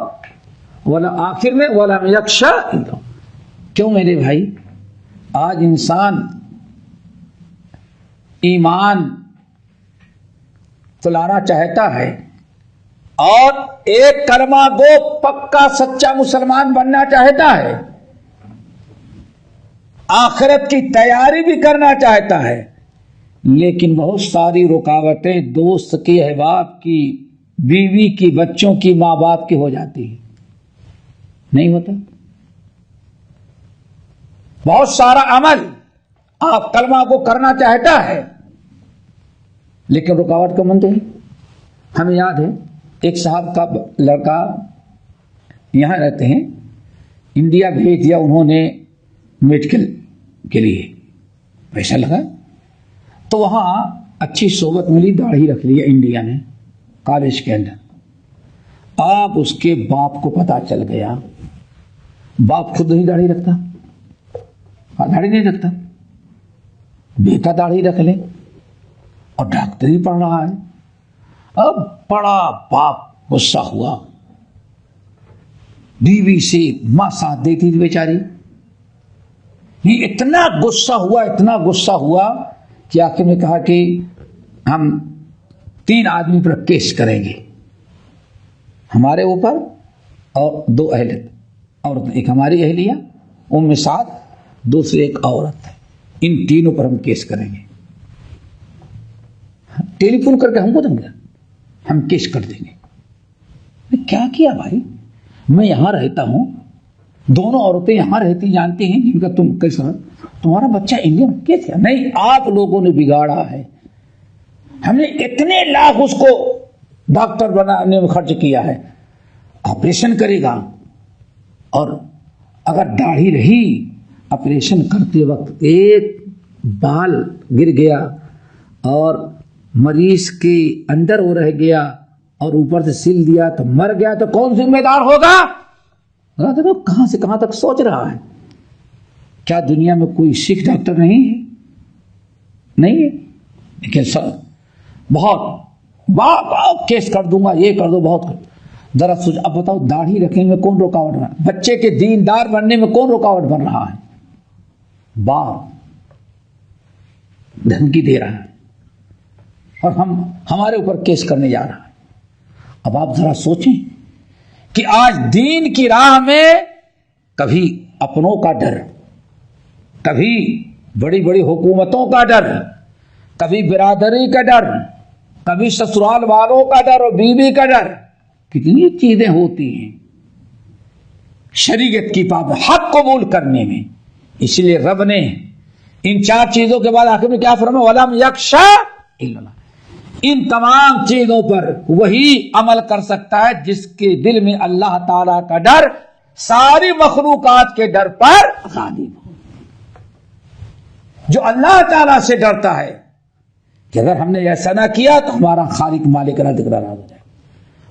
آخر میں ولم یخش۔ کیوں میرے بھائی؟ آج انسان ایمان تو لانا چاہتا ہے اور ایک کلمہ گو پکا سچا مسلمان بننا چاہتا ہے، آخرت کی تیاری بھی کرنا چاہتا ہے، لیکن بہت ساری رکاوٹیں دوست کی، احباب کی، بیوی کی، بچوں کی، ماں باپ کی ہو جاتی ہے، نہیں ہوتا۔ بہت سارا عمل آپ کلمہ کو کرنا چاہتا ہے لیکن رکاوٹ کا منتے ہیں۔ ہمیں یاد ہے ایک صاحب کا لڑکا یہاں رہتے ہیں، انڈیا بھیج دیا انہوں نے میڈیکل کے لیے، پیسہ لگا تو وہاں اچھی صحبت ملی، داڑھی رکھ لیا انڈیا میں کالج کے اندر۔ آپ اس کے باپ کو پتا چل گیا، باپ خود نہیں داڑھی رکھتا، داڑھی نہیں رکھتا، بیٹا داڑھی رکھ لے اور ڈاکٹری پڑھ رہا ہے۔ اب بڑا باپ غصہ ہوا، بیوی سے ماں ساتھ دیتی تھی بیچاری، یہ اتنا غصہ ہوا، اتنا غصہ ہوا کہ آخر میں کہا کہ ہم 3 آدمی پر کیس کریں گے، ہمارے اوپر اور 2 اہلیت عورت، ایک ہماری اہلیہ ام سعد، دوسری ایک عورت، ان تینوں پر ہم کیس کریں گے۔ ٹیلی فون کر کے ہم کو دیں گے، ہم کیس کر دیں گے۔ کیا کیا بھائی؟ میں یہاں رہتا ہوں، دونوں عورتیں یہاں رہتی، جانتی ہیں جن کا تم کیسا، تمہارا بچہ انڈیا میں کیسے؟ نہیں، آپ لوگوں نے بگاڑا ہے، ہم نے اتنے لاکھ اس کو ڈاکٹر بنانے میں خرچ کیا ہے، آپریشن کرے گا، اور اگر داڑھی رہی آپریشن کرتے وقت ایک بال گر گیا اور مریض کے اندر وہ رہ گیا اور اوپر سے سل دیا تو مر گیا تو کون ذمہ دار ہوگا؟ دیکھو کہاں سے کہاں تک سوچ رہا ہے۔ کیا دنیا میں کوئی سکھ ڈاکٹر نہیں ہے؟ نہیں ہے، لیکن سر بہت کیس کر دوں گا، یہ کر دو، بہت کر۔ ذرا سوچ، اب بتاؤ داڑھی رکھنے میں کون رکاوٹ بن رہا ہے؟ بچے کے دیندار بننے میں کون رکاوٹ بن رہا ہے؟ باپ دھمکی دے رہا ہے اور ہمارے اوپر کیس کرنے جا رہا ہے۔ اب آپ ذرا سوچیں کہ آج دین کی راہ میں کبھی اپنوں کا ڈر، کبھی بڑی بڑی حکومتوں کا ڈر، کبھی برادری کا ڈر، کبھی سسرال والوں کا ڈر اور بیوی کا ڈر، کتنی چیزیں ہوتی ہیں شریعت کی پابندی، حق قبول کرنے میں۔ اس لیے رب نے ان 4 چیزوں کے بعد آخر میں کیا فرمایا؟ وَلَمْ يَخْشَ إِلَّا اللَّهَ۔ ان تمام چیزوں پر وہی عمل کر سکتا ہے جس کے دل میں اللہ تعالی کا ڈر ساری مخلوقات کے ڈر پر غالب ہو، جو اللہ تعالی سے ڈرتا ہے کہ اگر ہم نے ایسا نہ کیا تو ہمارا خالق مالک نہ دکھ رہا ہو جائے،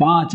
5